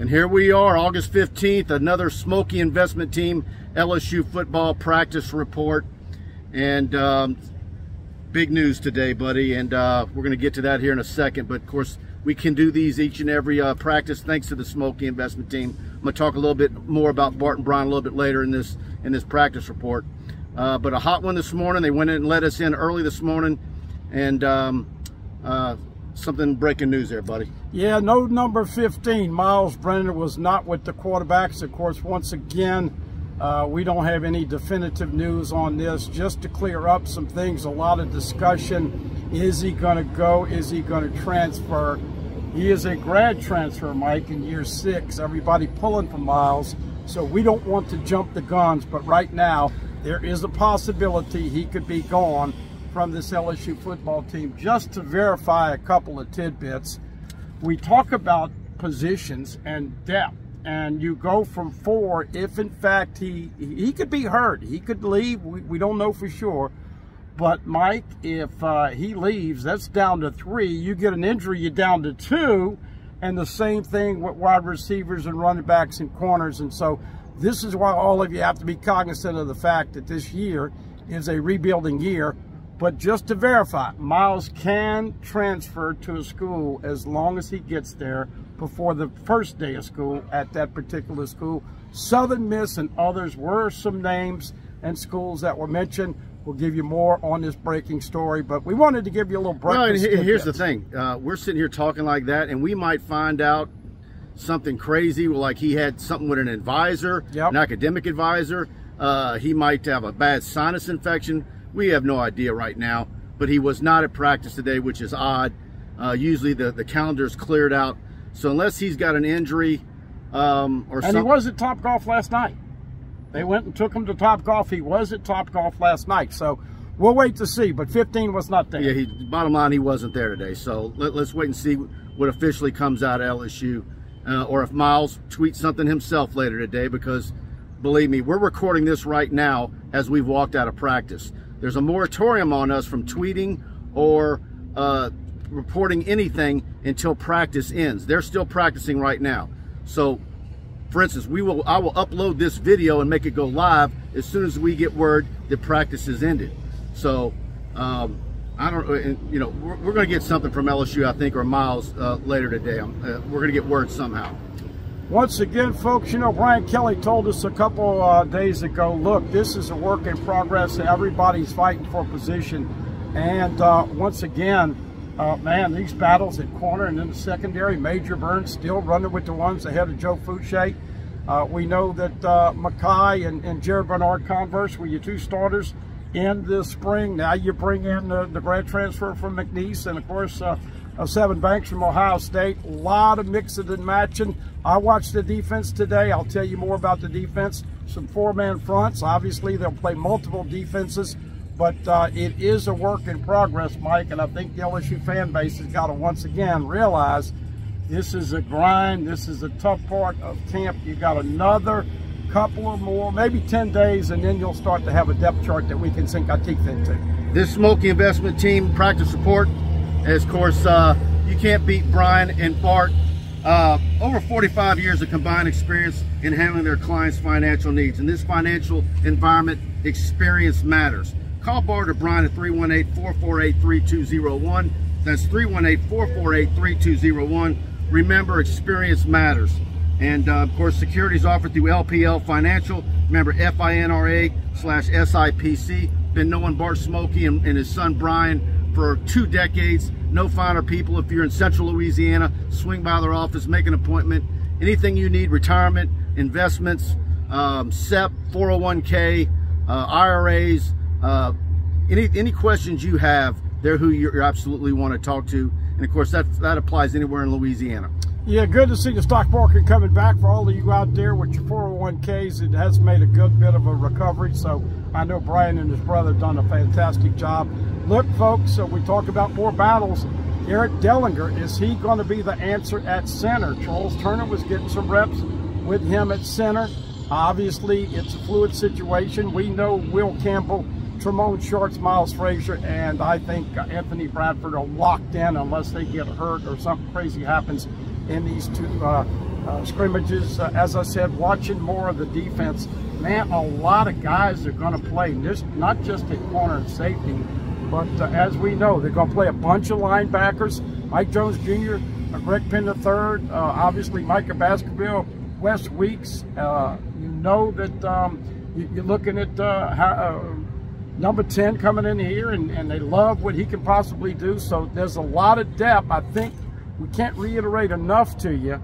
And here we are, August 15th, another Schmolke investment team LSU football practice report. And big news today, buddy, and we're going to get to that here in a second. But of course, we can do these each and every practice thanks to the Schmolke investment team. I'm going to talk a little bit more about Bart and Brian a little bit later in this practice report. But a hot one this morning. They went in and let us in early this morning, and something breaking news there, buddy. Yeah, no number 15, Myles Brennan, was not with the quarterbacks. Of course, once again, we don't have any definitive news on this. Just to clear up some things, a lot of discussion. Is he going to go? Is he going to transfer? He is a grad transfer, Mike, in year 6. Everybody pulling for Myles, so we don't want to jump the guns. But right now, there is a possibility he could be gone from this LSU football team. Just to verify a couple of tidbits, we talk about positions and depth, and you go from 4 if in fact he could be hurt, he could leave, we don't know for sure. But Mike, if he leaves, that's down to 3. You get an injury, you're down to 2, and the same thing with wide receivers and running backs and corners. And so this is why all of you have to be cognizant of the fact that this year is a rebuilding year. But just to verify, Myles can transfer to a school as long as he gets there before the first day of school at that particular school. Southern Miss and others were some names and schools that were mentioned. We'll give you more on this breaking story, but we wanted to give you a little breakfast. Well, and here's the thing. We're sitting here talking like that, and we might find out something crazy, like he had something with an advisor, an academic advisor. He might have a bad sinus infection. We have no idea right now, but he was not at practice today, which is odd. Usually the calendar's cleared out. So unless he's got an injury or something. And he was at Topgolf last night. They went and took him to Topgolf. He was at Topgolf last night. So we'll wait to see, but 15 was not there. Yeah, bottom line, he wasn't there today. So let's wait and see what officially comes out of LSU. Or if Myles tweets something himself later today, because believe me, we're recording this right now as we've walked out of practice. There's a moratorium on us from tweeting or reporting anything until practice ends. They're still practicing right now. So, for instance, I will upload this video and make it go live as soon as we get word that practice is ended. So, I don't, you know, we're going to get something from LSU, I think, or Myles later today. We're going to get word somehow. Once again, folks, you know, Brian Kelly told us a couple days ago, look, this is a work in progress. Everybody's fighting for position. And once again, man, these battles at corner and in the secondary, Major Burns still running with the ones ahead of Joe Fouché. We know that Mackay and Jared Bernard Converse were your 2 starters in the spring. Now you bring in the grad transfer from McNeese, and of course, Seven Banks from Ohio State. A lot of mixing and matching. I watched the defense today. I'll tell you more about the defense. Some 4-man fronts. Obviously, they'll play multiple defenses, but it is a work in progress, Mike, and I think the LSU fan base has got to once again realize this is a grind. This is a tough part of camp. You got another couple or more, maybe 10 days, and then you'll start to have a depth chart that we can sink our teeth into. This Schmolke investment team practice report, as of course, you can't beat Brian and Bart. Over 45 years of combined experience in handling their clients' financial needs. In this financial environment, experience matters. Call Bart or Brian at 318-448-3201. That's 318-448-3201. Remember, experience matters. And of course, securities offered through LPL Financial. Remember, FINRA/SIPC. Been knowing Bart Schmolke and his son Brian for 2 decades. No finer people. If you're in Central Louisiana, swing by their office, make an appointment. Anything you need, retirement, investments, SEP, 401k, IRAs, any questions you have, they're who you absolutely want to talk to. And of course, that applies anywhere in Louisiana. Yeah, good to see the stock market coming back. For all of you out there with your 401ks, it has made a good bit of a recovery. So I know Brian and his brother have done a fantastic job. Look, folks, so we talk about more battles. Garrett Dellinger, is he going to be the answer at center? Charles Turner was getting some reps with him at center. Obviously, it's a fluid situation. We know Will Campbell, Tremont Shorts, Miles Frazier, and I think Anthony Bradford are locked in unless they get hurt or something crazy happens in these two scrimmages. As I said, watching more of the defense. Man, a lot of guys are going to play, not just at corner and safety, but as we know, they're going to play a bunch of linebackers. Mike Jones Jr., Greg Penn III, obviously Micah Baskerville, Wes Weeks. You know that you're looking at number 10 coming in here, and they love what he can possibly do. So there's a lot of depth. I think we can't reiterate enough to you,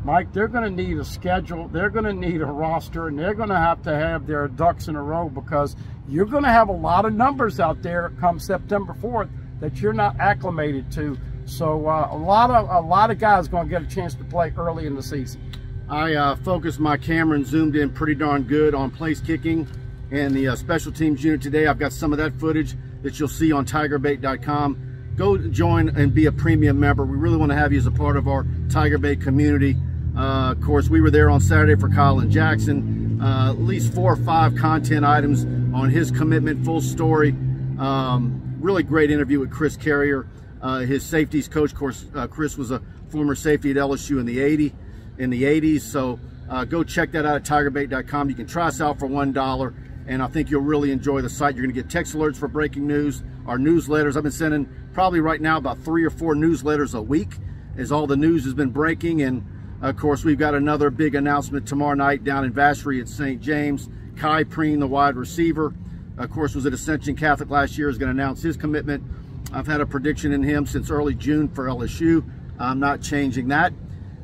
Mike, they're going to need a schedule, they're going to need a roster, and they're going to have their ducks in a row, because you're going to have a lot of numbers out there come September 4th that you're not acclimated to. So a lot of guys are going to get a chance to play early in the season. I focused my camera and zoomed in pretty darn good on place kicking and the special teams unit today. I've got some of that footage that you'll see on TigerBait.com. Go join and be a premium member. We really want to have you as a part of our TigerBait community. Of course, we were there on Saturday for Colin Jackson. At least 4 or 5 content items on his commitment, full story. Really great interview with Chris Carrier, his safeties coach. Of course, Chris was a former safety at LSU in the 80s. So go check that out at TigerBait.com. You can try us out for $1, and I think you'll really enjoy the site. You're going to get text alerts for breaking news, our newsletters. I've been sending probably right now about 3 or 4 newsletters a week as all the news has been breaking. And of course, we've got another big announcement tomorrow night down in Vacherie at St. James. Kai Preen, the wide receiver, of course, was at Ascension Catholic last year, is going to announce his commitment. I've had a prediction in him since early June for LSU. I'm not changing that.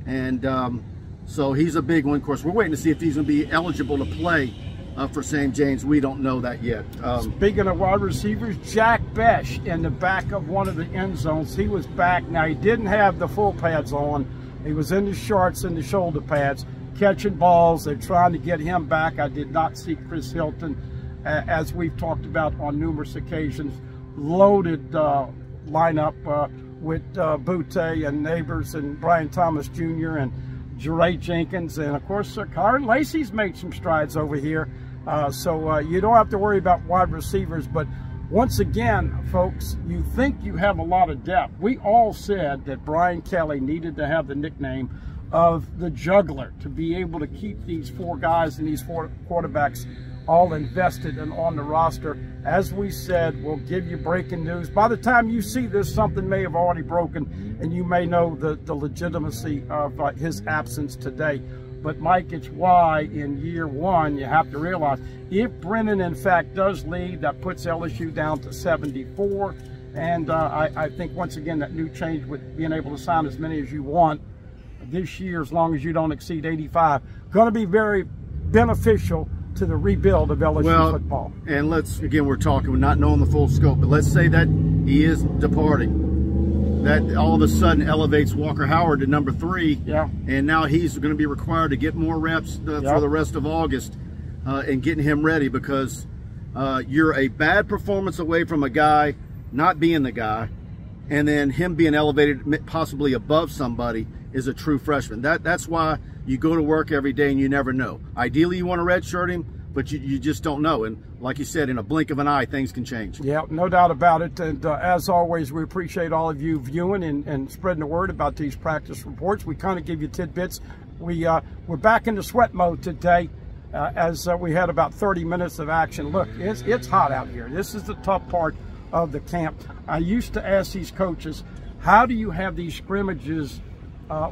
And so he's a big one. Of course, we're waiting to see if he's going to be eligible to play for St. James. We don't know that yet. Speaking of wide receivers, Jack Besh in the back of one of the end zones. He was back. Now, he didn't have the full pads on. He was in the shorts and the shoulder pads, catching balls. They're trying to get him back. I did not see Chris Hilton, as we've talked about on numerous occasions. Loaded lineup with Butte and Neighbors and Brian Thomas Jr. and Jeray Jenkins. And, of course, Kyron Lacey's made some strides over here. So you don't have to worry about wide receivers. But once again, folks, you think you have a lot of depth. We all said that Brian Kelly needed to have the nickname of the juggler to be able to keep these 4 guys and these 4 quarterbacks all invested and on the roster. As we said, we'll give you breaking news. By the time you see this, something may have already broken, and you may know the legitimacy of his absence today. But, Mike, it's why in year 1 you have to realize if Brennan, in fact, does leave, that puts LSU down to 74. And I think, once again, that new change with being able to sign as many as you want this year, as long as you don't exceed 85, going to be very beneficial to the rebuild of LSU football. And we're talking, we're not knowing the full scope, but let's say that he is departing. That all of a sudden elevates Walker Howard to number 3. Yeah. And now he's going to be required to get more reps for the rest of August and getting him ready, because you're a bad performance away from a guy not being the guy, and then him being elevated possibly above somebody is a true freshman. That's why you go to work every day and you never know. Ideally, you want to redshirt him, but you just don't know. And like you said, in a blink of an eye, things can change. Yeah, no doubt about it. And as always, we appreciate all of you viewing and spreading the word about these practice reports. We kind of give you tidbits. We're back into sweat mode today, as we had about 30 minutes of action. Look, it's hot out here. This is the tough part of the camp. I used to ask these coaches, how do you have these scrimmages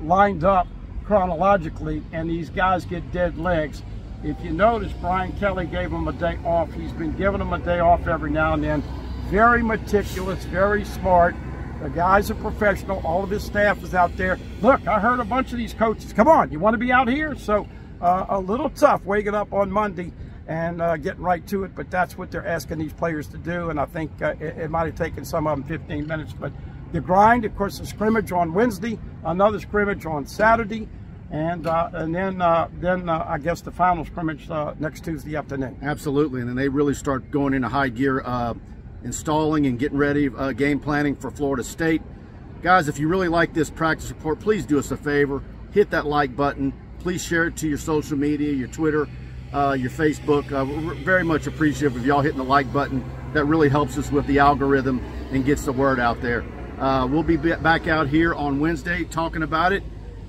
lined up chronologically and these guys get dead legs? If you notice, Brian Kelly gave them a day off. He's been giving them a day off every now and then. Very meticulous, very smart. The guy's a professional. All of his staff is out there. Look, I heard a bunch of these coaches, come on, you want to be out here? So a little tough waking up on Monday and getting right to it, but that's what they're asking these players to do, and I think it might have taken some of them 15 minutes. But the grind, of course, the scrimmage on Wednesday, another scrimmage on Saturday, and then I guess the final scrimmage next Tuesday afternoon. Absolutely, and then they really start going into high gear, installing and getting ready, game planning for Florida State. Guys, if you really like this practice report, please do us a favor. Hit that like button. Please share it to your social media, your Twitter, your Facebook. We're very much appreciative of y'all hitting the like button. That really helps us with the algorithm and gets the word out there. We'll be back out here on Wednesday talking about it.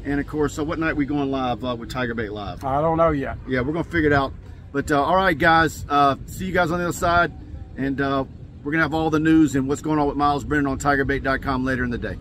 And of course, what night we going live with TigerBait Live? I don't know yet. Yeah, we're gonna figure it out. But all right, guys, see you guys on the other side, and we're gonna have all the news and what's going on with Myles Brennan on TigerBait.com later in the day.